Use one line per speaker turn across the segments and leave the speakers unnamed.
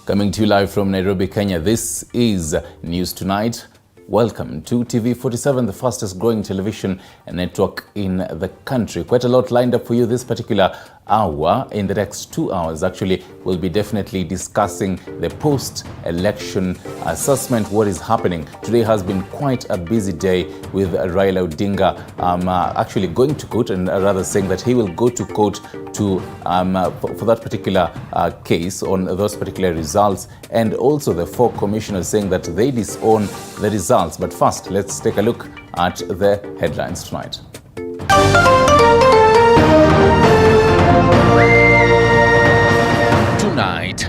Coming to you live from Nairobi, Kenya, this is News Tonight. Welcome to TV47, the fastest growing television network in the country. Quite a lot lined up for you this particular hour. In the next 2 hours, actually, we'll be definitely discussing the post-election assessment, what is happening. Today has been quite a busy day with Raila Odinga actually going to court, and rather saying that he will go to court to for that particular case on those particular results, and also the four commissioners saying that they disown the results. But first, let's take a look at the headlines tonight. Tonight,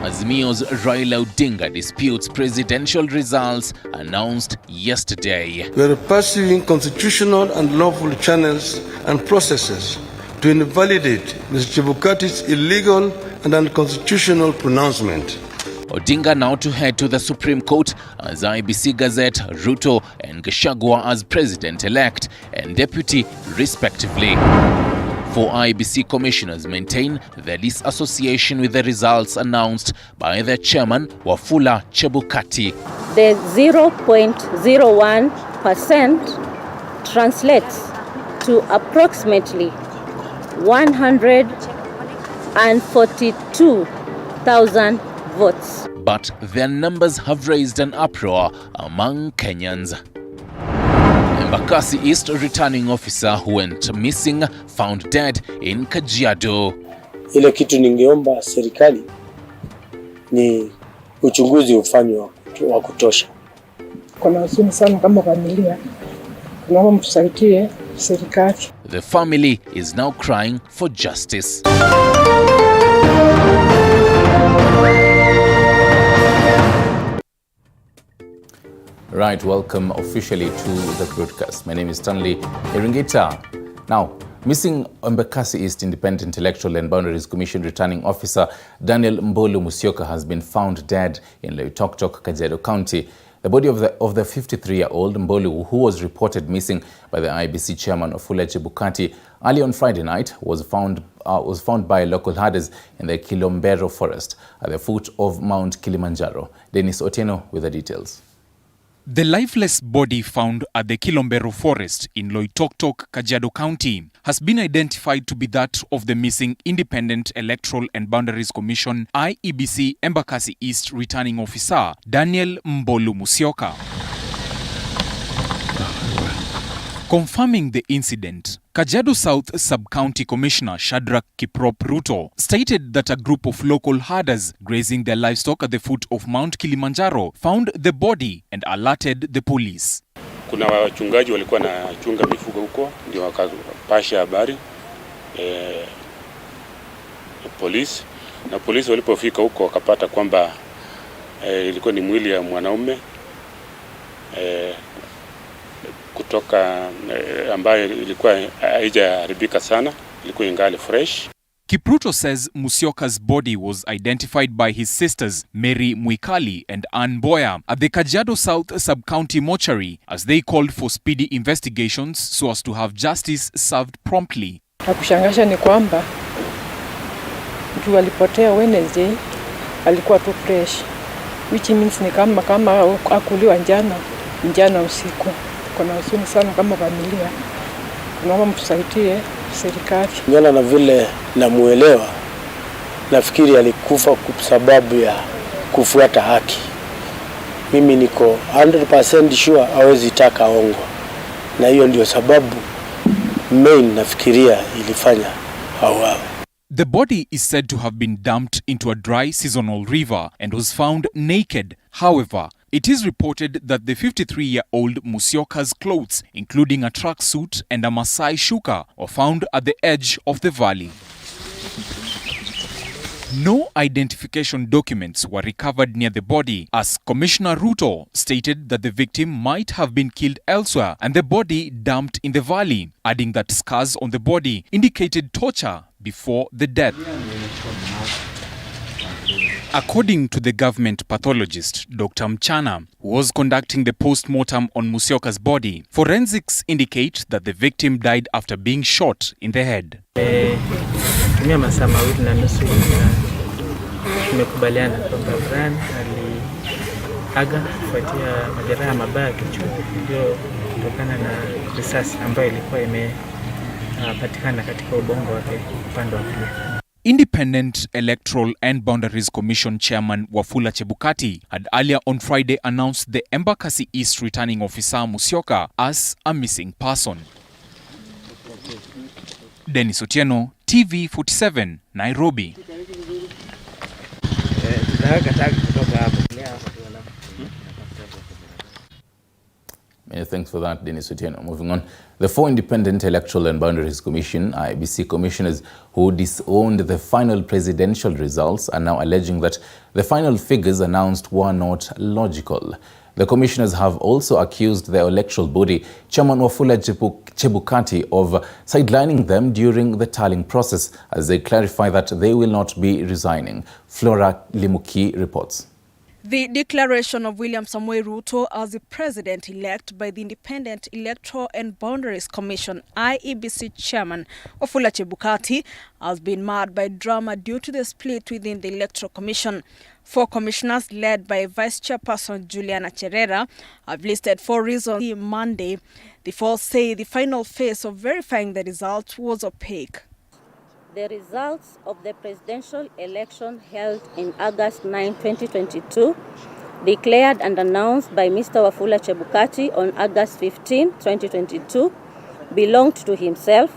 Azimio's Raila Odinga disputes presidential results announced yesterday.
We are pursuing constitutional and lawful channels and processes to invalidate Mr. Chebukati's illegal and unconstitutional pronouncement.
Odinga now to head to the Supreme Court as IEBC Gazette, Ruto and Gachagua as president-elect and deputy respectively. Four IEBC commissioners maintain their disassociation with the results announced by their chairman, Wafula Chebukati.
The 0.01% translates to approximately 142,000 votes.
But their numbers have raised an uproar among Kenyans. Embakasi East returning officer who went missing found dead in Kajiado.
Ile kitu ningeomba serikali ni uchunguzi ufanywe wa kutosha.
Kuna huzuni sana kama familia. Tunaomba mtusaidie serikali.
The family is now crying for justice. Right, welcome officially to the broadcast. My name is Stanley Iringita. Now, missing Embakasi East Independent Electoral and Boundaries Commission returning officer Daniel Mbulu Musyoka has been found dead in Loitoktok Kajiado County. The body of the 53-year-old Mbulu, who was reported missing by the IEBC chairman Wafula Chebukati early on Friday night, was found by local herders in the Kilombero forest at the foot of Mount Kilimanjaro. Dennis Otieno with the details.
The lifeless body found at the Kilombero forest in Loitoktok Kajiado County has been identified to be that of the missing Independent Electoral and Boundaries Commission IEBC Embakasi East returning officer Daniel Mbulu Musyoka. Confirming the incident, Kajiado South Sub-County Commissioner Shadrack Kiprop Ruto stated that a group of local herders grazing their livestock at the foot of Mount Kilimanjaro found the body and alerted the police.
Kuna wachungaji walikuwa na chunga mifugo huko, ndio wakapasha habari polisi, na polisi walipofika huko wakapata kwamba ilikuwa ni mwili ya mwanaume kutoka ambayo ilikuwa haijaharibika sana, ilikuwa ingali fresh.
Kipruto says Musyoka's body was identified by his sisters Mary Mwikali and Ann Boya at the Kajiado South Sub-County mortuary as they called for speedy investigations so as to have justice served promptly.
Kushangaza ni kwamba mtu alipotea Wednesday alikuwa tu fresh, which means ni kama akuliwa njana usiku. Kuna huzuni sana kama familia. Tunaomba mtusaidie serikali.
Ngana na vile namuelewa, nafikiri alikufa kwa sababu ya kufuata haki. Mimi niko 100% sure hawezi taka ongo. Na hiyo ndio sababu main nafikiria ilifanya hawa.
The body is said to have been dumped into a dry seasonal river and was found naked. However, it is reported that the 53-year-old Musyoka's clothes, including a tracksuit and a Maasai shuka, were found at the edge of the valley. No identification documents were recovered near the body, as Commissioner Ruto stated that the victim might have been killed elsewhere and the body dumped in the valley, adding that scars on the body indicated torture before the death. According to the government pathologist, Dr. Mchana, who was conducting the post-mortem on Musyoka's body, forensics indicate that the victim died after being shot in the head.
tumekubaliana kwamba Brian aliaga kufuatia majeraha mabaya kichwani ndio kutokana na risasi ambayo ilikuwa imepatikana katika ubongo wake upande wa kulia.
Independent Electoral and Boundaries Commission Chairman Wafula Chebukati had earlier on Friday announced the Embakasi East returning officer Musyoka as a missing person. Dennis Otieno, TV47, Nairobi.
Many thanks for that, Dennis Otieno. Moving on, the 4 Independent Electoral and Boundaries Commission IEBC commissioners who disowned the final presidential results are now alleging that the final figures announced were not logical. The commissioners have also accused the electoral body, Chairman Wafula Chebukati, of sidelining them during the tallying process, as they clarify that they will not be resigning. Flora Limuki reports.
The declaration of William Samoei Ruto as the president-elect by the Independent Electoral and Boundaries Commission IEBC chairman Wafula Chebukati has been marred by drama due to the split within the Electoral Commission. 4 commissioners led by Vice Chairperson Juliana Cherera have listed 4 reasons. Monday, the 4 say the final phase of verifying the results was opaque.
The results of the presidential election held in August 9, 2022, declared and announced by Mr. Wafula Chebukati on August 15, 2022, belonged to himself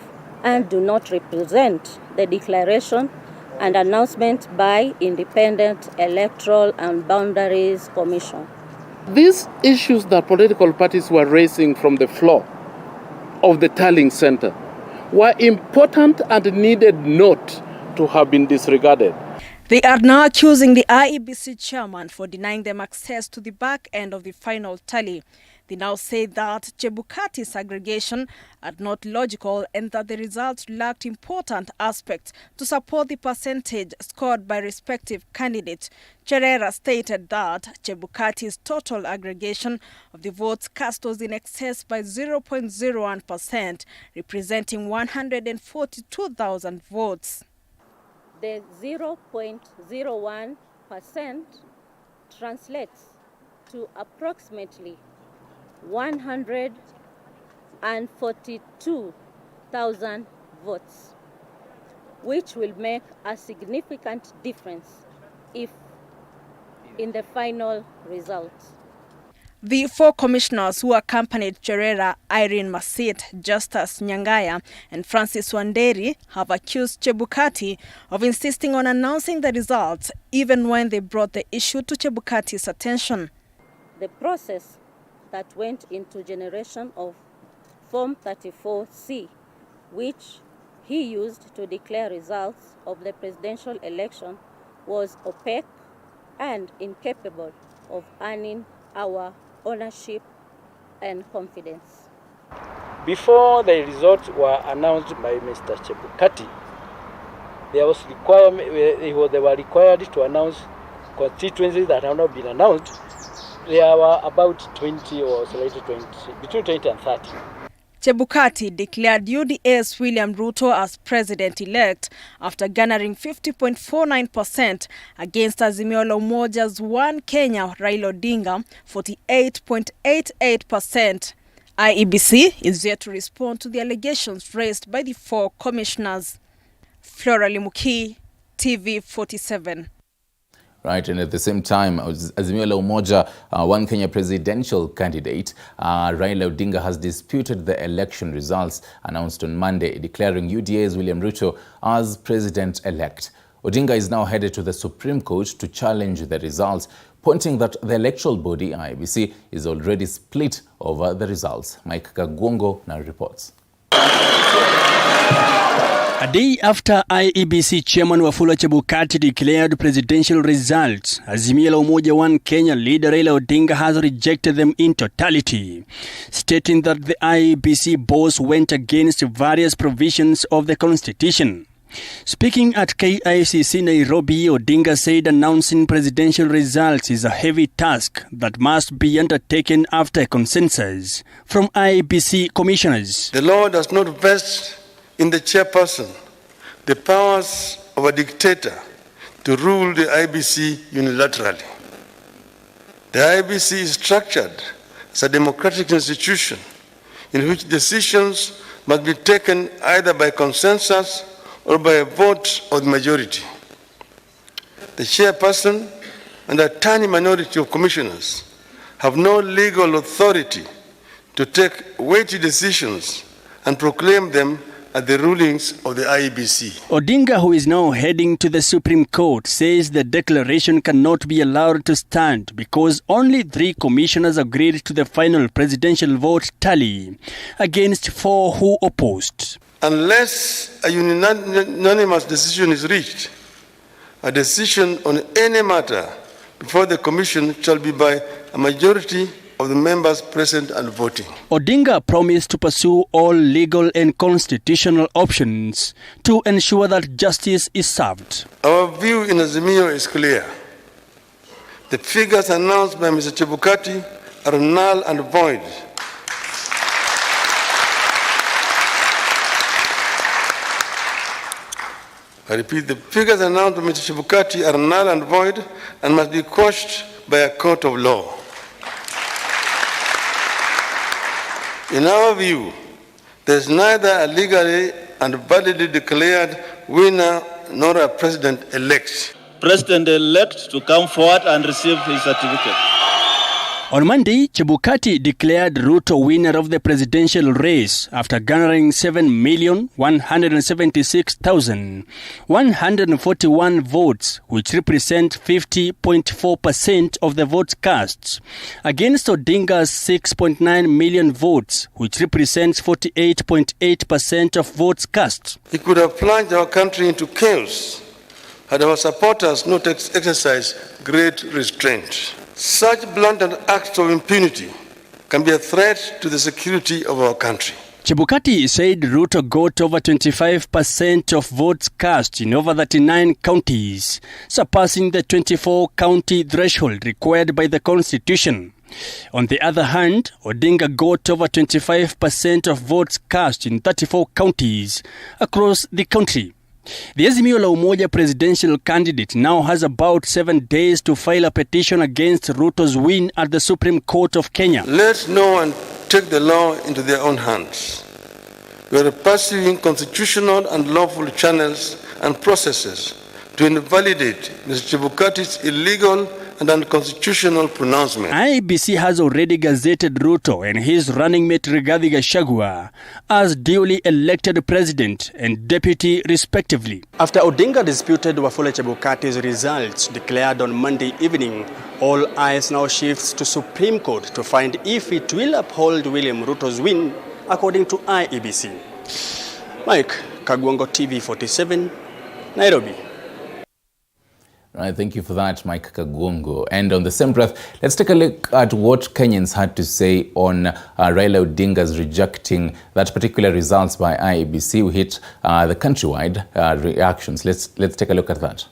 and do not represent the declaration and announcement by Independent Electoral and Boundaries Commission.
These issues that political parties were raising from the floor of the tallying center were important and needed not to have been disregarded.
They are now accusing the IEBC chairman for denying them access to the back end of the final tally. They now say that Chebukati's aggregation are not logical and that the results lacked important aspects to support the percentage scored by respective candidates. Cherera stated that Chebukati's total aggregation of the votes cast was in excess by 0.01%, representing 142,000 votes.
The 0.01% translates to approximately 142,000 votes, which will make a significant difference in the final results.
The 4 commissioners who accompanied Cherera, Irene Masit, Justus Nyangaya, and Francis Wanderi have accused Chebukati of insisting on announcing the results even when they brought the issue to Chebukati's attention.
The process that went into generation of Form 34C, which he used to declare results of the presidential election, was opaque and incapable of earning our ownership and confidence.
Before the results were announced by Mr. Chebukati, they were required to announce constituencies that have not been announced. There were about 20 or slightly 20, between 20 and 30.
Chebukati declared UDA's William Ruto as president-elect after garnering 50.49% against Azimio la Umoja's One Kenya Raila Odinga 48.88%. IEBC is yet to respond to the allegations raised by the 4 commissioners. Flora Limuki, TV47.
Right, and at the same time, Azimio la Umoja, One Kenya presidential candidate, Raila Odinga has disputed the election results announced on Monday, declaring UDA's William Ruto as president-elect. Odinga is now headed to the Supreme Court to challenge the results, pointing that the electoral body, IEBC, is already split over the results. Mike Kagwongo now reports.
A day after IEBC Chairman Wafula Chebukati declared presidential results, Azimio la Umoja One Kenya leader Raila Odinga has rejected them in totality, stating that the IEBC boss went against various provisions of the Constitution. Speaking at KICC Nairobi, Odinga said announcing presidential results is a heavy task that must be undertaken after a consensus from IEBC commissioners.
The law does not vest in the chairperson the powers of a dictator to rule the IEBC unilaterally. The IEBC is structured as a democratic institution in which decisions must be taken either by consensus or by a vote of the majority. The chairperson and a tiny minority of commissioners have no legal authority to take weighty decisions and proclaim them as the rulings of the IEBC.
Odinga, who is now heading to the Supreme Court, says the declaration cannot be allowed to stand because only 3 commissioners agreed to the final presidential vote tally against 4 who opposed.
Unless a unanimous decision is reached, a decision on any matter before the commission shall be by a majority of the members present and voting.
Odinga promised to pursue all legal and constitutional options to ensure that justice is served.
Our view in Azimio is clear. The figures announced by Mr. Chebukati are null and void. I repeat, the figures announced by Mr. Chebukati are null and void and must be quashed by a court of law. In our view, there is neither a legally and validly declared winner nor a president-elect.
President-elect to come forward and receive his certificate.
On Monday, Chebukati declared Ruto winner of the presidential race after garnering 7,176,141 votes, which represent 50.4% of the votes cast, against Odinga's 6.9 million votes, which represents 48.8% of votes cast.
He could have plunged our country into chaos had our supporters not exercised great restraint. Such blatant acts of impunity can be a threat to the security of our country.
Chebukati said Ruto got over 25% of votes cast in over 39 counties, surpassing the 24-county threshold required by the Constitution. On the other hand, Odinga got over 25% of votes cast in 34 counties across the country. The Azimio la Umoja presidential candidate now has about 7 days to file a petition against Ruto's win at the Supreme Court of Kenya.
Let no one take the law into their own hands. We are pursuing constitutional and lawful channels and processes to invalidate Mr. Chebukati's illegal and unconstitutional pronouncement.
IEBC has already gazetted Ruto and his running mate Rigathi Gachagua as duly elected president and deputy respectively.
After Odinga disputed Wafula Chebukati's results declared on Monday evening, all eyes now shifts to Supreme Court to find if it will uphold William Ruto's win according to IEBC. Mike Kagwongo, TV 47, Nairobi.
Right, thank you for that, Mike Kagwongo. And on the same breath, let's take a look at what Kenyans had to say on Raila Odinga's rejecting that particular results by IEBC. We hit the Countrywide reactions. Let's take a look at that.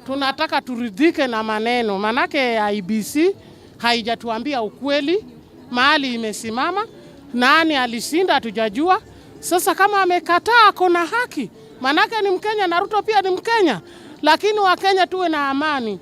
Tunataka turidhike na maneno, manake IEBC haijatuambia ukweli, mahali imesimama, nani alishinda hatujajua. Sasa kama amekataa kuna haki, manake ni Mkenya na Ruto pia ni Mkenya. Lakini Wakenya tuwe na amani,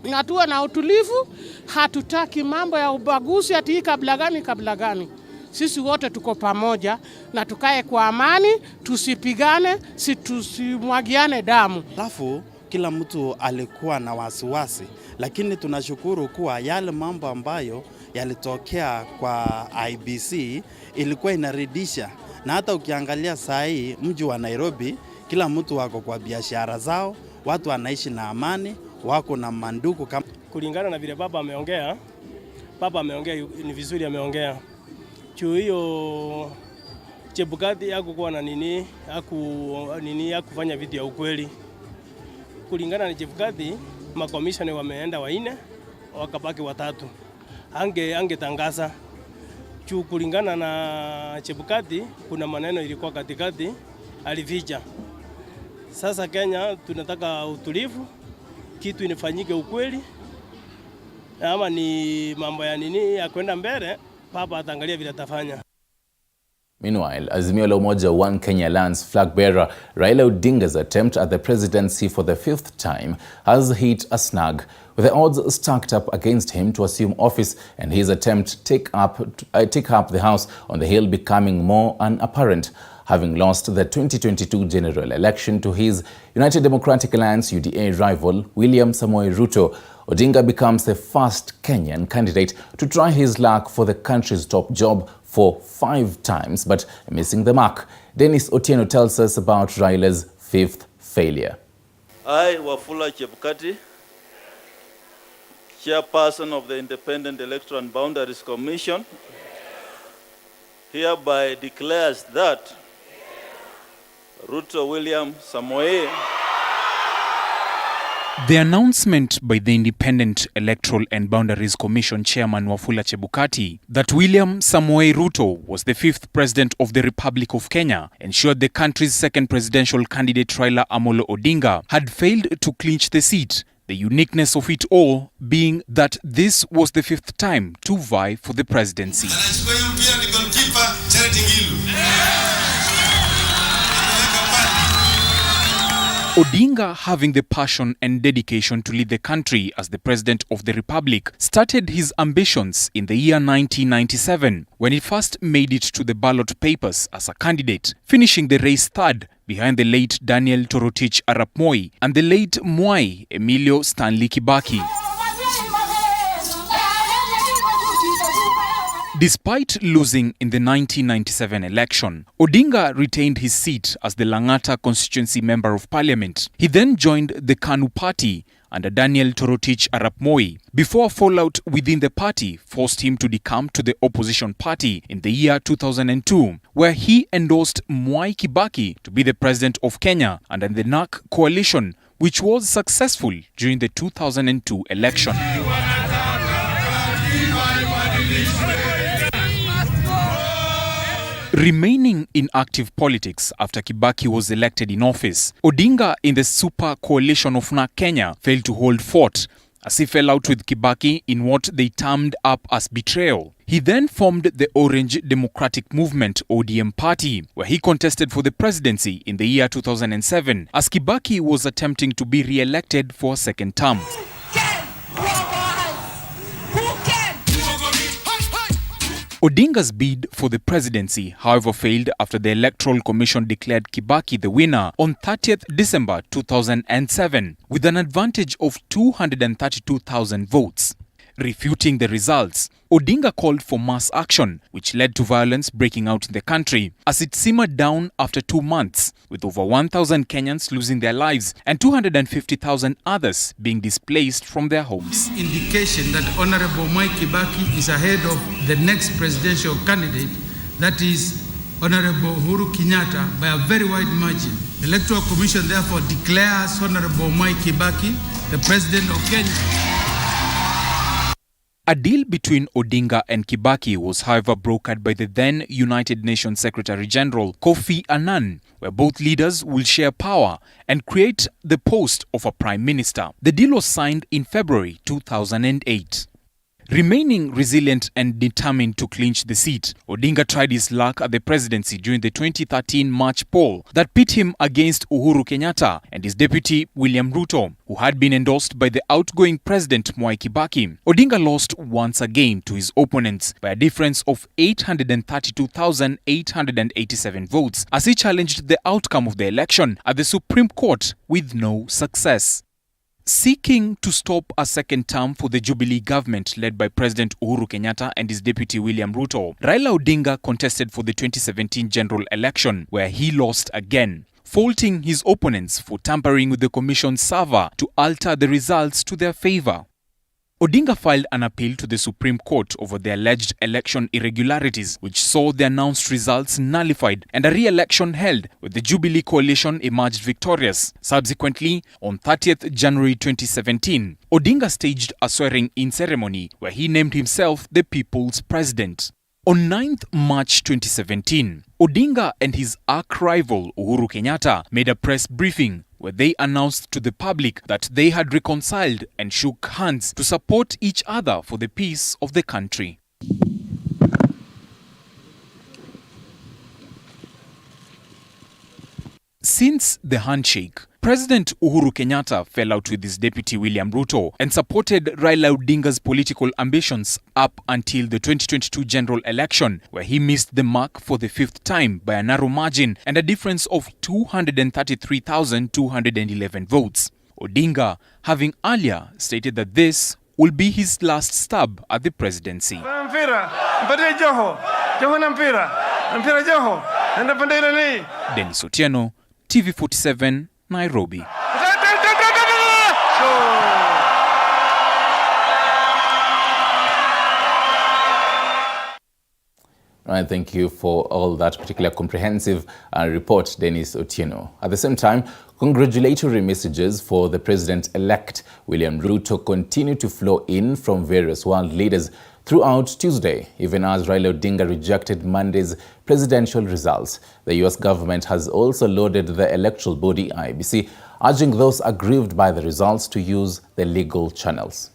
na tuwe na utulivu, hatutaki mambo ya ubaguzi ati kabla gani. Sisi wote tuko pamoja na tukae kwa amani, tusipigane, tusimwagiane damu.
Alafu kila mtu alikuwa na wasiwasi, lakini tunashukuru kuwa yale mambo ambayo yalitokea kwa IEBC ilikuwa inaridhisha. Na hata ukiangalia saa hii mji wa Nairobi, kila mtu wako kwa biashara zao, watu wanaishi na amani, wako na mandugu kama
kulingana na vile baba ameongea ni vizuri ameongea. Juu hiyo Chebukati hakukuwa na hakufanya vitu ya ukweli. Kulingana na Chebukati, makomishoni wameenda 4, wakabaki 3. Angetangaza. Juu kulingana na Chebukati, kuna maneno ilikuwa katikati alificha. Sasa Kenya tunataka utulivu, kitu inafanyike ukweli. Ama ni mambo ya ya kwenda mbele, papa ataangalia vile atafanya.
Meanwhile, Azimio la Umoja One Kenya lands flag bearer Raila Odinga's attempt at the presidency for the 5th time has hit a snag, with the odds stacked up against him to assume office and his attempt to take up the House on the Hill becoming more unapparent. Having lost the 2022 general election to his United Democratic Alliance UDA rival William Samoei Ruto, Odinga becomes the first Kenyan candidate to try his luck for the country's top job for 5 times, but missing the mark. Dennis Otieno tells us about Raila's 5th failure.
I, Wafula Chebukati, chairperson of the Independent Electoral and Boundaries Commission, hereby declares that Ruto William Samoei.
The announcement by the Independent Electoral and Boundaries Commission Chairman Wafula Chebukati that William Samoei Ruto was the 5th President of the Republic of Kenya ensured the country's second presidential candidate Raila Amolo Odinga had failed to clinch the seat. The uniqueness of it all being that this was the 5th time to vie for the presidency. Odinga, having the passion and dedication to lead the country as the President of the Republic, started his ambitions in the year 1997 when he first made it to the ballot papers as a candidate, finishing the race 3rd behind the late Daniel Torotich Arap Moi and the late Mwai Emilio Stanley Kibaki. Despite losing in the 1997 election, Odinga retained his seat as the Lang'ata constituency member of parliament. He then joined the KANU party under Daniel Torotich Arap Moi, before fallout within the party forced him to decamp to the opposition party in the year 2002, where he endorsed Mwai Kibaki to be the president of Kenya under the NARC coalition, which was successful during the 2002 election. Remaining in active politics after Kibaki was elected in office, Odinga in the super coalition of NARC Kenya failed to hold fort as he fell out with Kibaki in what they termed up as betrayal. He then formed the Orange Democratic Movement ODM party, where he contested for the presidency in the year 2007 as Kibaki was attempting to be re-elected for a second term. Odinga's bid for the presidency, however, failed after the Electoral Commission declared Kibaki the winner on 30th December 2007 with an advantage of 232,000 votes. Refuting the results, Odinga called for mass action, which led to violence breaking out in the country as it simmered down after 2 months, with over 1,000 Kenyans losing their lives and 250,000 others being displaced from their homes.
This indication that Honorable Mwai Kibaki is ahead of the next presidential candidate, that is Honorable Uhuru Kenyatta, by a very wide margin. The Electoral Commission therefore declares Honorable Mwai Kibaki the President of Kenya.
A deal between Odinga and Kibaki was, however, brokered by the then United Nations Secretary General Kofi Annan, where both leaders will share power and create the post of a prime minister. The deal was signed in February 2008. Remaining resilient and determined to clinch the seat, Odinga tried his luck at the presidency during the 2013 March poll that pit him against Uhuru Kenyatta and his deputy William Ruto, who had been endorsed by the outgoing president Mwai Kibaki. Odinga lost once again to his opponents by a difference of 832,887 votes as he challenged the outcome of the election at the Supreme Court with no success. Seeking to stop a second term for the Jubilee government led by President Uhuru Kenyatta and his deputy William Ruto, Raila Odinga contested for the 2017 general election, where he lost again, faulting his opponents for tampering with the commission's server to alter the results to their favor. Odinga filed an appeal to the Supreme Court over the alleged election irregularities, which saw the announced results nullified and a re-election held, where the Jubilee coalition emerged victorious. Subsequently, on 30th January 2017, Odinga staged a swearing-in ceremony where he named himself the People's President. On 9th March 2017, Odinga and his arch-rival Uhuru Kenyatta made a press briefing where they announced to the public that they had reconciled and shook hands to support each other for the peace of the country. Since the handshake, President Uhuru Kenyatta fell out with his deputy William Ruto and supported Raila Odinga's political ambitions up until the 2022 general election, where he missed the mark for the 5th time by a narrow margin and a difference of 233,211 votes. Odinga having earlier stated that this will be his last stab at the presidency. Dennis Otieno, TV47, Nairobi.
Right, thank you for all that particular comprehensive report, Dennis Otieno. At the same time, congratulatory messages for the president-elect William Ruto continue to flow in from various world leaders throughout Tuesday, even as Raila Odinga rejected Monday's presidential results. The US government has also loaded the electoral body IEBC, urging those aggrieved by the results to use the legal channels.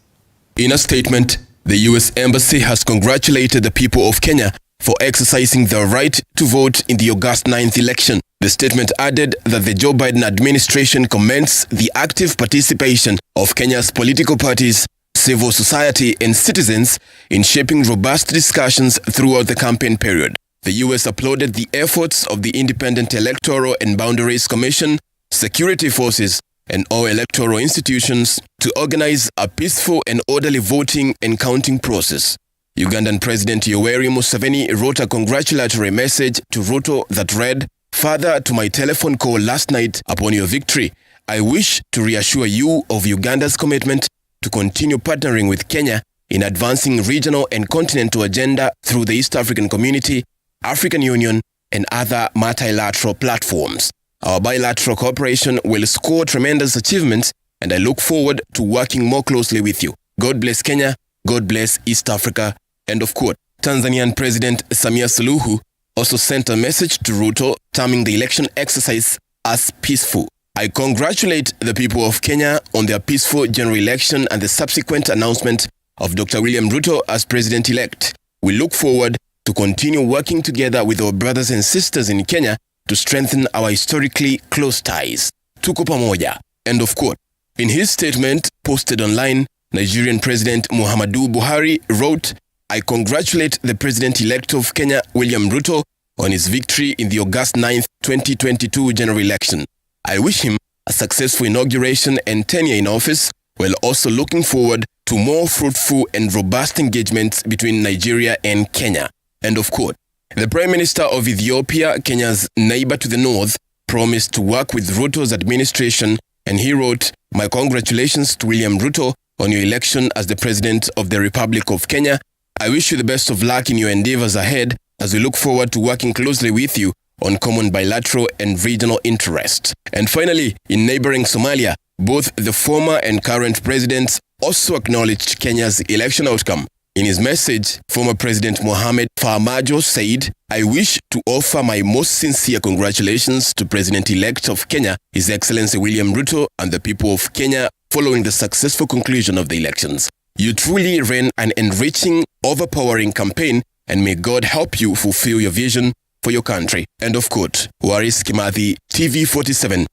In a statement, the US Embassy has congratulated the people of Kenya for exercising their right to vote in the August 9th election. The statement added that the Joe Biden administration commends the active participation of Kenya's political parties, civil society and citizens in shaping robust discussions throughout the campaign period. The US applauded the efforts of the Independent Electoral and Boundaries Commission, security forces, and all electoral institutions to organize a peaceful and orderly voting and counting process. Ugandan President Yoweri Museveni wrote a congratulatory message to Ruto that read, "Father, to my telephone call last night upon your victory, I wish to reassure you of Uganda's commitment to continue partnering with Kenya in advancing regional and continental agenda through the East African Community, African Union, and other multilateral platforms. Our bilateral cooperation will score tremendous achievements, and I look forward to working more closely with you. God bless Kenya. God bless East Africa." End of quote. Tanzanian President Samia Suluhu also sent a message to Ruto terming the election exercise as peaceful. "I congratulate the people of Kenya on their peaceful general election and the subsequent announcement of Dr. William Ruto as president-elect. We look forward to continue working together with our brothers and sisters in Kenya to strengthen our historically close ties. Tuko pamoja." End of quote. In his statement posted online, Nigerian President Muhammadu Buhari wrote, "I congratulate the President-elect of Kenya, William Ruto, on his victory in the August 9th, 2022 general election. I wish him a successful inauguration and tenure in office, while also looking forward to more fruitful and robust engagements between Nigeria and Kenya." End of quote. The Prime Minister of Ethiopia, Kenya's neighbor to the north, promised to work with Ruto's administration, and he wrote, "My congratulations to William Ruto on your election as the President of the Republic of Kenya. I wish you the best of luck in your endeavors ahead as we look forward to working closely with you on common bilateral and regional interests." And finally, in neighboring Somalia, both the former and current presidents also acknowledged Kenya's election outcome. In his message, former President Mohamed Farmajo said, "I wish to offer my most sincere congratulations to President-elect of Kenya, His Excellency William Ruto, and the people of Kenya following the successful conclusion of the elections. You truly ran an enriching, overpowering campaign, and may God help you fulfill your vision for your country." End of quote. Waris Kimathi, TV47.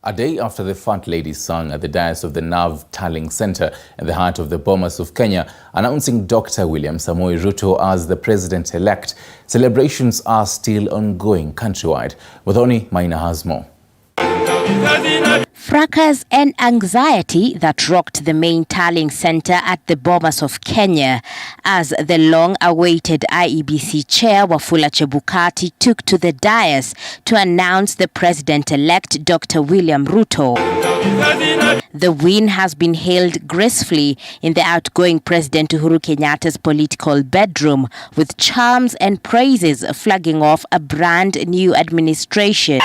A day after the Fat Lady sang at the dais of the Nerve Tallying Center in the heart of the Bomas of Kenya, announcing Dr. William Samoei Ruto as the president-elect, celebrations are still ongoing countrywide. Muthoni Maina has more.
Fracas and anxiety that rocked the main tallying center at the Bomas of Kenya as the long-awaited IEBC chair Wafula Chebukati took to the dais to announce the president-elect Dr. William Ruto. The win has been hailed gracefully in the outgoing President Uhuru Kenyatta's political bedroom, with charms and praises flagging off a brand new administration.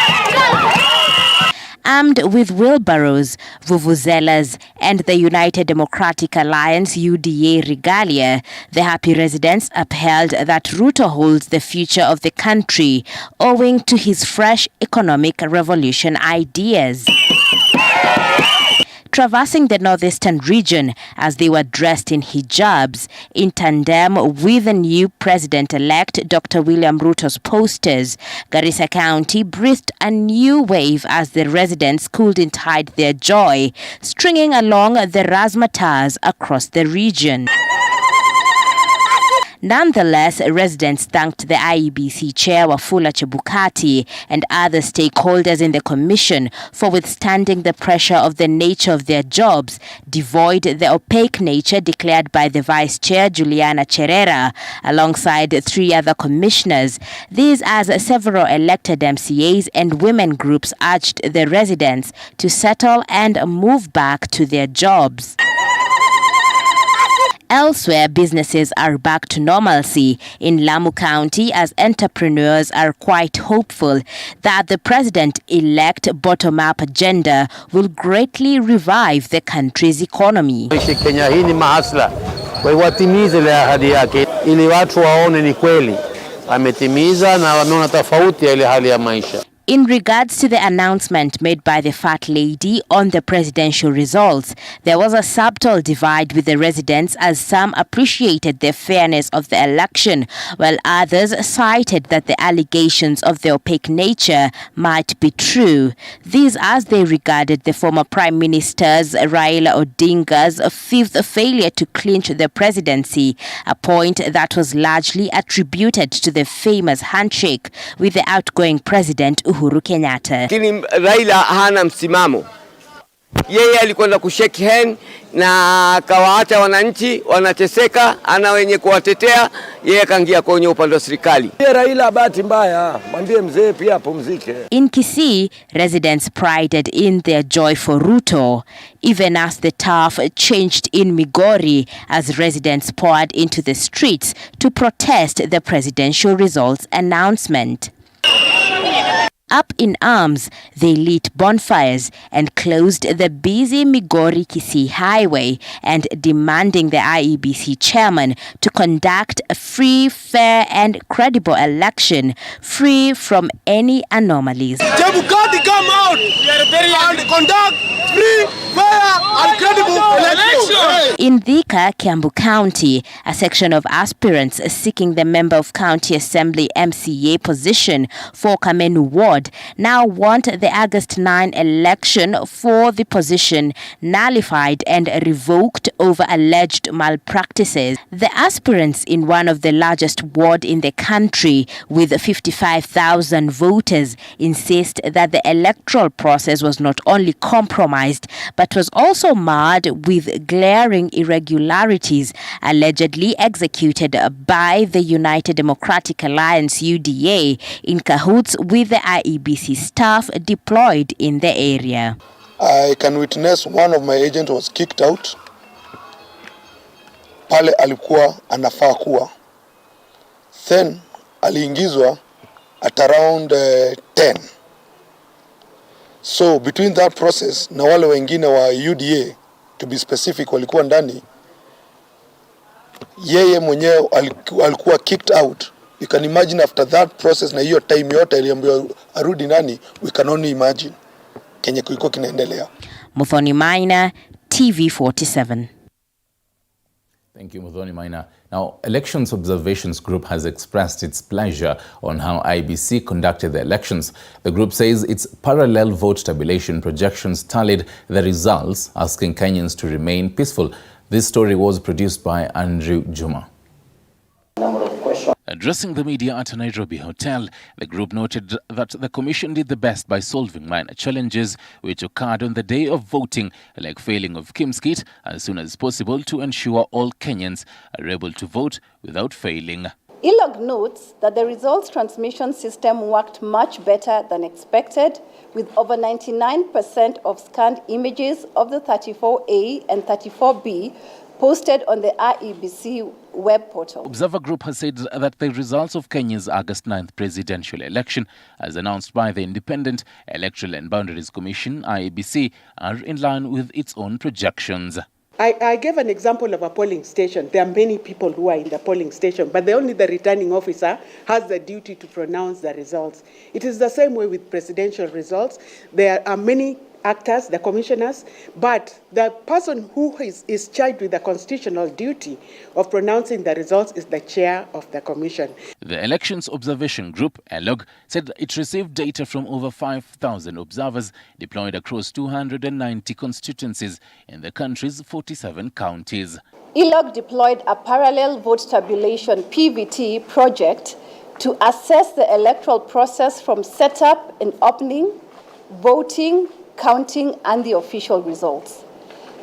Armed with wheelbarrows, vuvuzelas, and the United Democratic Alliance UDA regalia, the happy residents upheld that Ruto holds the future of the country owing to his fresh economic revolution ideas. traversing the northeastern region as they were dressed in hijabs in tandem with the new president-elect Dr. William Ruto's posters. Garissa County breathed a new wave as the residents couldn't hide their joy, stringing along the razzmatazz across the region. Nonetheless, residents thanked the IEBC chair Wafula Chebukati and other stakeholders in the commission for withstanding the pressure of the nature of their jobs, devoid the opaque nature declared by the vice chair Juliana Cherera alongside 3 other commissioners. These as several elected MCAs and women groups urged the residents to settle and move back to their jobs. Elsewhere, businesses are back to normalcy in Lamu County as entrepreneurs are quite hopeful that the president-elect bottom-up agenda will greatly revive the country's economy.
Kenya hii ni mahasla, kwa hivyo watimize ile ahadi yake ili watu waone ni kweli ametimiza na wameona tofauti ya ile hali ya maisha.
In regards to the announcement made by the Fat Lady on the presidential results, there was a subtle divide with the residents as some appreciated the fairness of the election, while others cited that the allegations of the opaque nature might be true. These as they regarded the former Prime Minister's Raila Odinga's 5th failure to clinch the presidency, a point that was largely attributed to the famous handshake with the outgoing president Uhuru Kenyatta.
Lakini Raila hana msimamo. Yeye alikwenda kushake hand na akawaacha wananchi wanateseka, ana wenye kuwatetea, yeye kaingia kwenye upande wa serikali.
Raila bahati mbaya, mwambie mzee pia apumzike.
In Kisii, residents prided in their joy for Ruto, even as the turf changed in Migori as residents poured into the streets to protest the presidential results announcement. Up in arms, they lit bonfires and closed the busy Migori-Kisii highway and demanding the IEBC chairman to conduct a free, fair and credible election free from any anomalies.
Chebukati come out and conduct free, fair and credible election.
In Thika, Kiambu County, a section of aspirants seeking the Member of County Assembly MCA position for Kamenu Ward now want the August 9 election for the position nullified and revoked over alleged malpractices. The aspirants in one of the largest ward in the country with 55,000 voters insist that the electoral process was not only compromised but was also marred with glaring irregularities allegedly executed by the United Democratic Alliance UDA in cahoots with the IEBC staff deployed in the area.
I can witness one of my agents was kicked out. Pale alikuwa anafaa kuwa. Then aliingizwa at around 10. So between that process na wale wengine wa UDA, to be specific, walikuwa ndani, yeye mwenyewe alikuwa kicked out. You can imagine after that process na hiyo time yote aliambiwa arudi nani, we can only imagine Kenya kulikuwa kinaendelea.
Muthoni Maina, TV47.
Thank you, Muthoni Maina. Now, Elections Observations Group has expressed its pleasure on how IEBC conducted the elections. The group says its parallel vote tabulation projections tallied the results, asking Kenyans to remain peaceful. This story was produced by Andrew Juma. Addressing the media at a Nairobi hotel, the group noted that the commission did the best by solving minor challenges which occurred on the day of voting, like failing of Kim's kit as soon as possible to ensure all Kenyans are able to vote without failing.
Elog notes that the results transmission system worked much better than expected, with over 99% of scanned images of the 34A and 34B posted on the IEBC web portal.
Observer Group has said that the results of Kenya's August 9th presidential election, as announced by the Independent Electoral and Boundaries Commission, IEBC, are in line with its own projections.
I gave an example of a polling station. There are many people who are in the polling station, but only the returning officer has the duty to pronounce the results. It is the same way with presidential results. There are many actors, the commissioners, but the person who is charged with the constitutional duty of pronouncing the results is the chair of the commission.
The Elections Observation Group, Elog, said it received data from over 5,000 observers deployed across 290 constituencies in the country's 47 counties.
Elog deployed a parallel vote tabulation PVT project to assess the electoral process from setup and opening, voting, counting, and the official results.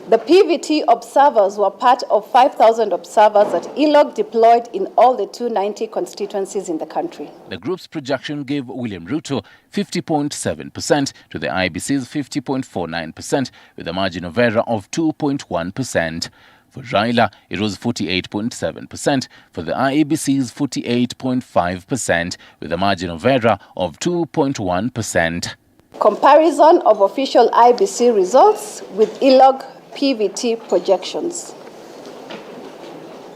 The PVT observers were part of 5,000 observers that Elog deployed in all the 290 constituencies in the country.
The group's projection gave William Ruto 50.7% to the IEBC's 50.49%, with a margin of error of 2.1%. For Raila, it was 48.7%, for the IEBC's 48.5%, with a margin of error of 2.1%.
Comparison of official IEBC results with Elog PVT projections.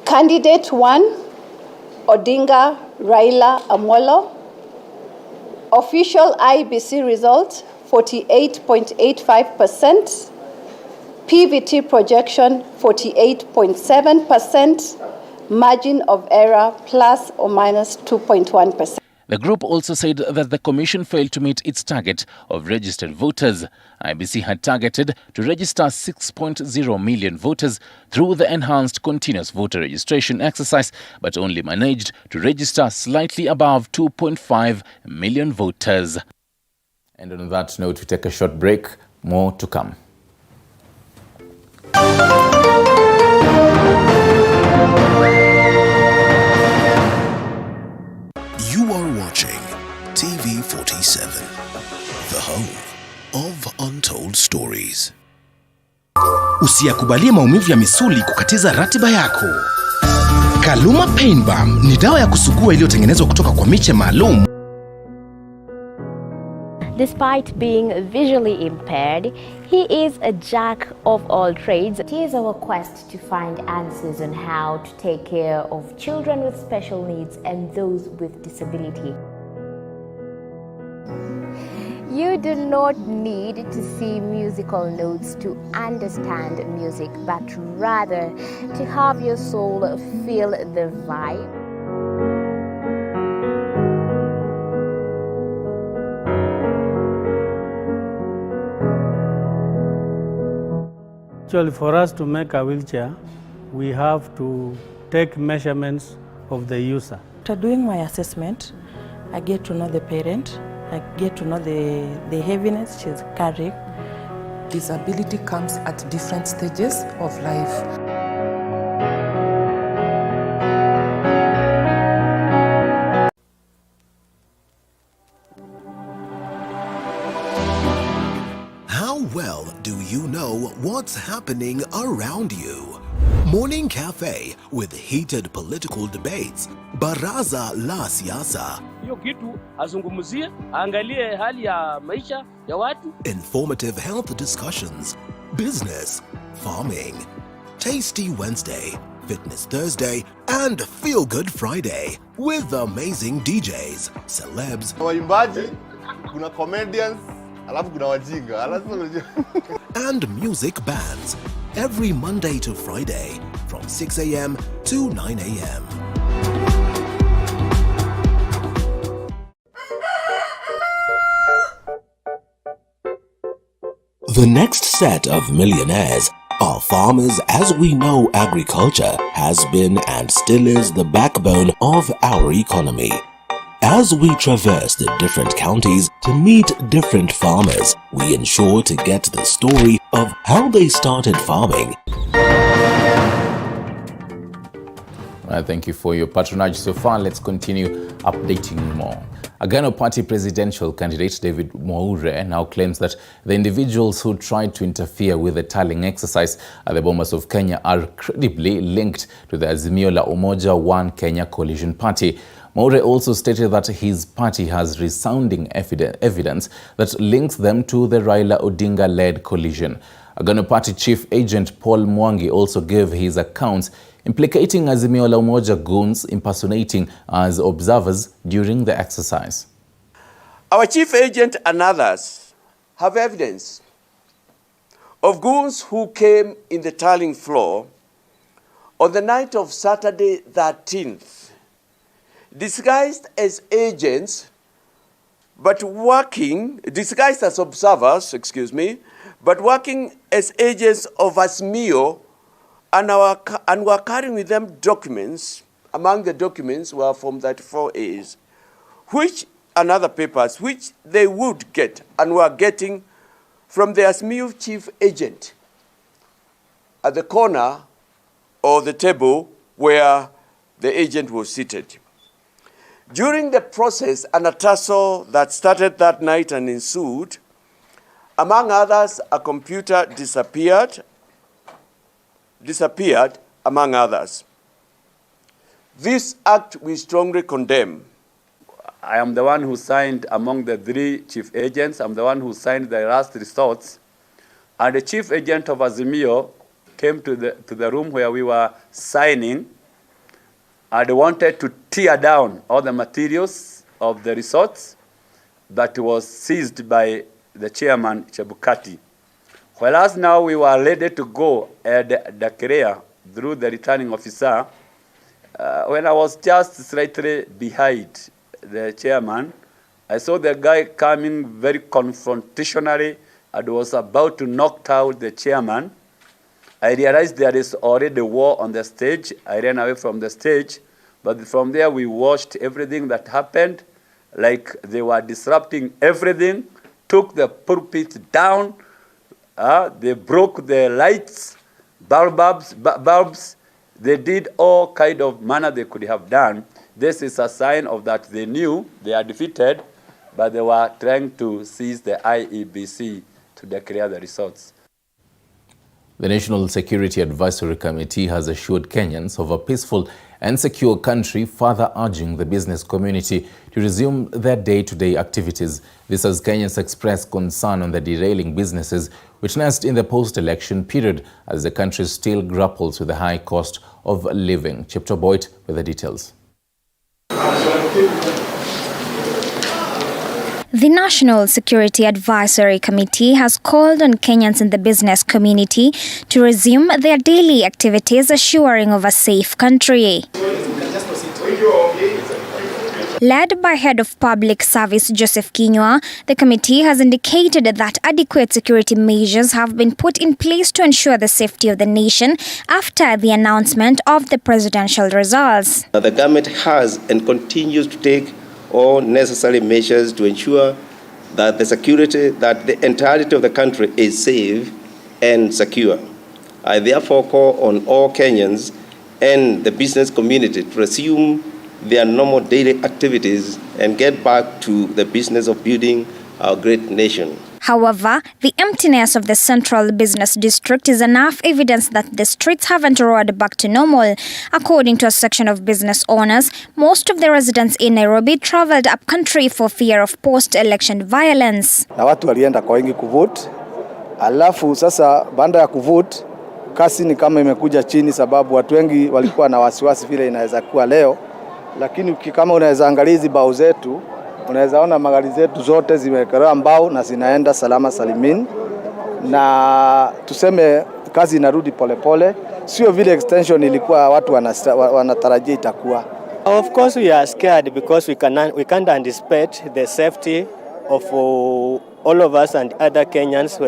Candidate 1, Odinga Raila Amolo. Official IEBC result, 48.85%. PVT projection, 48.7%. Margin of error, plus or minus 2.1%.
The group also said that the commission failed to meet its target of registered voters. IEBC had targeted to register 6.0 million voters through the enhanced continuous voter registration exercise, but only managed to register slightly above 2.5 million voters. And on that note, we take a short break. More to come.
You are watching TV 47, the home of untold stories.
Usiyakubalie maumivu ya misuli kukatiza ratiba yako. Kaluma Pain Balm ni dawa ya kusugua iliyotengenezwa kutoka kwa miche maalum.
Despite being visually impaired, he is a jack of all trades. It is our quest to find answers on how to take care of children with special needs and those with disability. You do not need to see musical notes to understand music, but rather to have your soul feel the vibe.
Actually, for us to make a wheelchair, we have to take measurements of the user.
After doing my assessment, I get to know the parent, I get to know the heaviness she's carrying.
Disability comes at different stages of life.
How well do you know what's happening around you? Morning Cafe with heated political debates. Barasa la siasa.
Hiyo kitu azungumzie, angalie hali ya maisha ya watu.
Informative health discussions. Business, farming. Tasty Wednesday, Fitness Thursday, and Feel Good Friday with amazing DJs, celebs,
waimbaji, kuna comedians, alafu kuna wajinga,
and music bands every Monday to Friday from 6 a.m. to 9 a.m. The next set of millionaires are farmers, as we know agriculture has been and still is the backbone of our economy. As we traverse the different counties to meet different farmers, we ensure to get the story of how they started farming.
Thank you for your patronage so far. Let's continue updating you more. A Ghana Party presidential candidate, David Mwaure, now claims that the individuals who tried to interfere with the tallying exercise at the Bomas of Kenya are credibly linked to the Azimio la Umoja One Kenya coalition party. Mwaure also stated that his party has resounding evidence that links them to the Raila Odinga-led coalition. A Ghana Party chief agent Paul Mwangi also gave his accounts implicating Azimio la Umoja goons impersonating as observers during the exercise.
Our chief agent and others have evidence
of goons who came in the tallying floor on the night of Saturday 13th, disguised as agents, but disguised as observers, but working as agents of ASMIO, and were carrying with them documents. Among the documents were Form 34As, and other papers, which they would get and were getting from the ASMIO chief agent at the corner or the table where the agent was seated. During the process, and a tussle that started that night and ensued, among others, a computer disappeared, among others. This act we strongly condemn.
I am the one who signed among the 3 chief agents. I'm the one who signed the last results. And the chief agent of ASMIO came to the room where we were signing, and wanted to tear down all the materials of the results that was seized by the chairman, Chebukati. Whereas now we were ready to go and declare through the returning officer, when I was just slightly behind the chairman, I saw the guy coming very confrontationally and was about to knock out the chairman. I realized there is already war on the stage. I ran away from the stage, but from there we watched everything that happened, like they were disrupting everything, took the pulpit down, they broke the lights, bulbs, they did all kind of manner they could have done. This is a sign of that they knew they are defeated, but they were trying to seize the IEBC to declare the results.
The National Security Advisory Committee has assured Kenyans of a peaceful and secure country, further urging the business community to resume their day-to-day activities. This as Kenyans express concern on the derailing businesses witnessed in the post-election period as the country still grapples with the high cost of living. Chepto Boyd with the details.
The National Security Advisory Committee has called on Kenyans in the business community to resume their daily activities, assuring of a safe country. Led by Head of Public Service Joseph Kinyua, the committee has indicated that adequate security measures have been put in place to ensure the safety of the nation after the announcement of the presidential results.
The government has and continues to take all necessary measures to ensure that the entirety of the country is safe and secure. I therefore call on all Kenyans and the business community to resume their normal daily activities and get back to the business of building our great nation.
However, the emptiness of the central business district is enough evidence that the streets haven't roared back to normal. According to a section of business owners, most of the residents in Nairobi traveled up country for fear of post-election violence.
Na watu walienda kwa wingi kuvote, alafu sasa baada ya kuvote, kasi ni kama imekuja chini sababu watu wengi walikuwa na wasiwasi vile inaweza kuwa leo, lakini kama unaweza angalia hizi bao zetu, unaweza ona magari zetu zote zimewekelewa mbao na zinaenda salama salimini, na tuseme kazi inarudi polepole, sio vile extension ilikuwa watu wanatarajia itakuwa.
Of course we are scared because we can't anticipate the safety of all of us and other Kenyans,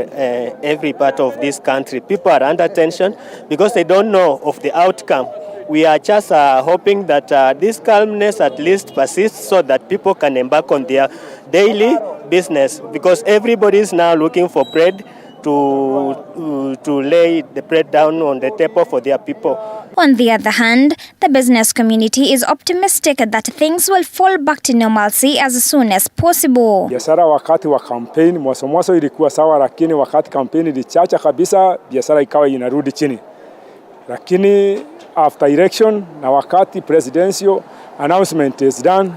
every part of this country. People are under tension because they don't know of the outcome. We are just hoping that this calmness at least persists so that people can embark on their daily business, because everybody is now looking for bread to lay the bread down on the table for their people.
On the other hand, the business community is optimistic that things will fall back to normalcy as soon as possible.
Biashara wakati wa campaign mwanzo ilikuwa sawa, lakini wakati campaign ilichacha kabisa, biashara ikawa inarudi chini. Lakini after election na wakati presidential announcement is done,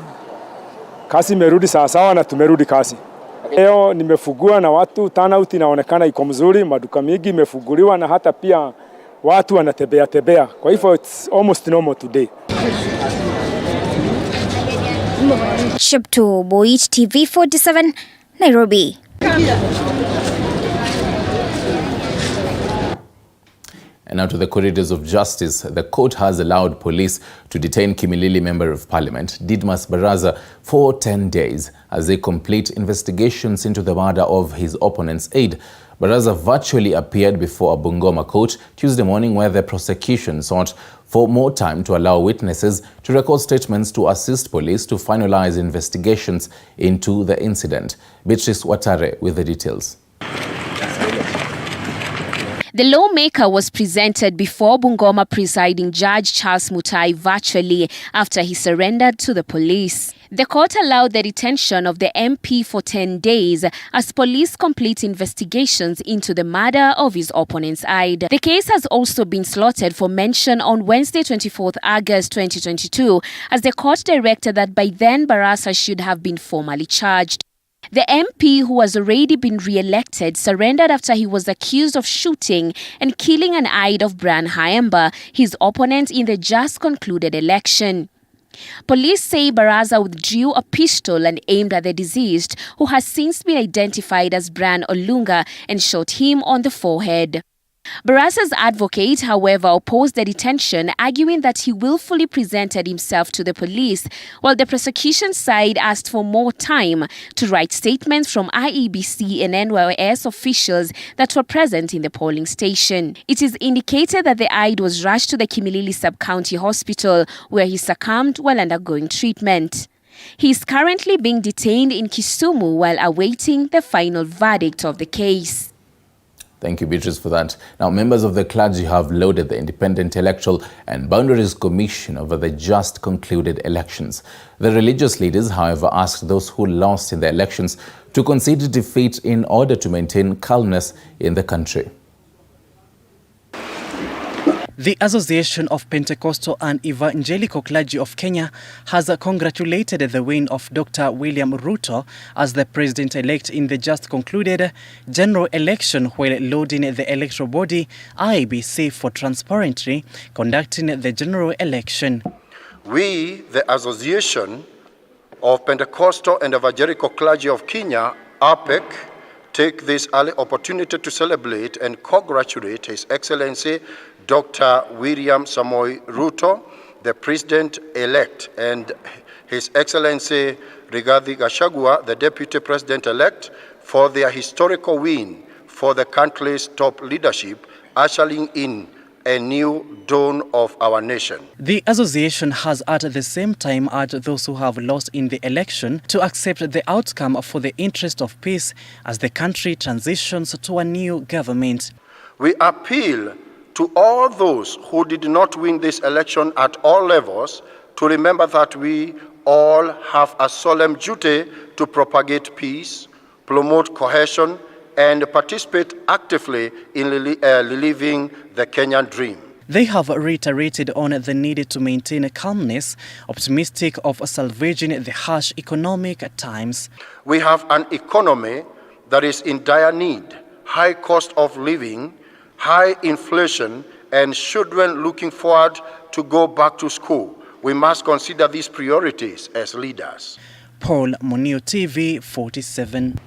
kasi imerudi sawa na tumerudi kasi. Leo nimefugua na watu, turnout inaonekana iko mzuri, maduka mingi imefuguliwa na hata pia watu wanatembea. Kwa hivyo it's almost normal today.
Chepto Boyd, TV47, Nairobi.
And now to the corridors of justice. The court has allowed police to detain Kimilili Member of Parliament Didmas Barasa for 10 days as they complete investigations into the murder of his opponent's aide. Barasa virtually appeared before a Bungoma court Tuesday morning, where the prosecution sought for more time to allow witnesses to record statements to assist police to finalize investigations into the incident. Beatrice Watare with the details.
The lawmaker was presented before Bungoma presiding judge Charles Mutai virtually after he surrendered to the police. The court allowed the detention of the MP for 10 days as police complete investigations into the murder of his opponent's aide. The case has also been slotted for mention on Wednesday, 24th August 2022, as the court directed that by then Barasa should have been formally charged. The MP, who has already been re-elected, surrendered after he was accused of shooting and killing an aide of Brian Haemba, his opponent in the just concluded election. Police say Barasa withdrew a pistol and aimed at the deceased, who has since been identified as Brian Olunga, and shot him on the forehead. Barasa's advocate, however, opposed the detention, arguing that he willfully presented himself to the police, while the prosecution side asked for more time to write statements from IEBC and NYS officials that were present in the polling station. It is indicated that the aide was rushed to the Kimilili Sub-County Hospital, where he succumbed while undergoing treatment. He is currently being detained in Kisumu while awaiting the final verdict of the case.
Thank you, Beatrice, for that. Now, members of the clergy have lauded the Independent Electoral and Boundaries Commission over the just concluded elections. The religious leaders, however, asked those who lost in the elections to concede defeat in order to maintain calmness in the country.
The Association of Pentecostal and Evangelical Clergy of Kenya has congratulated the win of Dr. William Ruto as the president-elect in the just concluded general election, while lauding the electoral body IEBC for transparently conducting the general election.
We, the Association of Pentecostal and Evangelical Clergy of Kenya, APEC, take this early opportunity to celebrate and congratulate His Excellency Dr. William Samoei Ruto, the President-elect, and His Excellency Rigathi Gachagua, the Deputy President-elect, for their historical win for the country's top leadership, ushering in a new dawn of our nation.
The association has at the same time urged those who have lost in the election to accept the outcome for the interest of peace as the country transitions to a new government.
We appeal to all those who did not win this election at all levels to remember that we all have a solemn duty to propagate peace, promote cohesion, and participate actively in living the Kenyan dream.
They have reiterated on the need to maintain calmness, optimistic of salvaging the harsh economic times.
We have an economy that is in dire need, high cost of living, high inflation, and children looking forward to go back to school. We must consider these priorities as leaders.
Paul Munio, TV 47.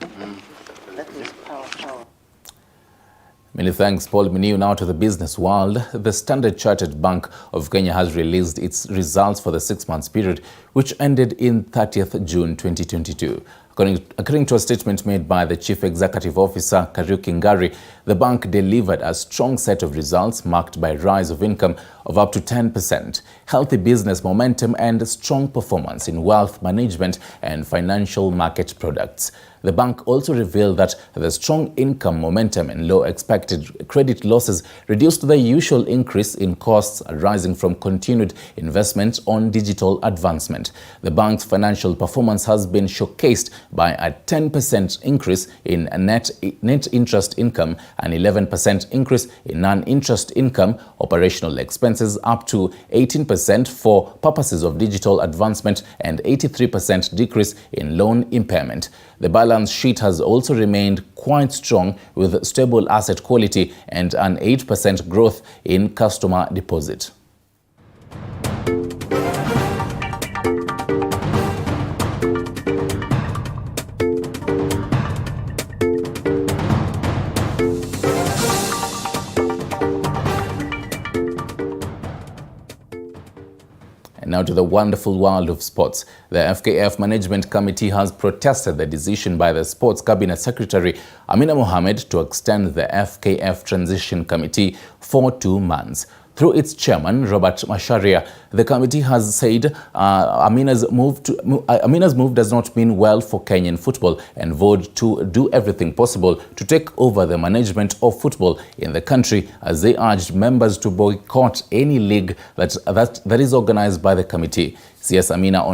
Many thanks, Paul Munio. Now to the business world. The Standard Chartered Bank of Kenya has released its results for the 6-month period, which ended in 30th June 2022. According to a statement made by the Chief Executive Officer, Kariuki Ngari, the bank delivered a strong set of results marked by rise of income of up to 10%, healthy business momentum, and strong performance in wealth management and financial market products. The bank also revealed that the strong income momentum and low expected credit losses reduced the usual increase in costs arising from continued investment on digital advancement. The bank's financial performance has been showcased by a 10% increase in net interest income, an 11% increase in non-interest income, operational expenses up to 18% for purposes of digital advancement, and 83% decrease in loan impairment. The balance sheet has also remained quite strong with stable asset quality and an 8% growth in customer deposit. Now to the wonderful world of sports. The FKF Management Committee has protested the decision by the Sports Cabinet Secretary Amina Mohamed to extend the FKF Transition Committee for 2 months. Through its chairman, Robert Masharia, the committee has said Amina's move does not mean well for Kenyan football and vowed to do everything possible to take over the management of football in the country, as they urged members to boycott any league that is organized by the committee. CS Amina on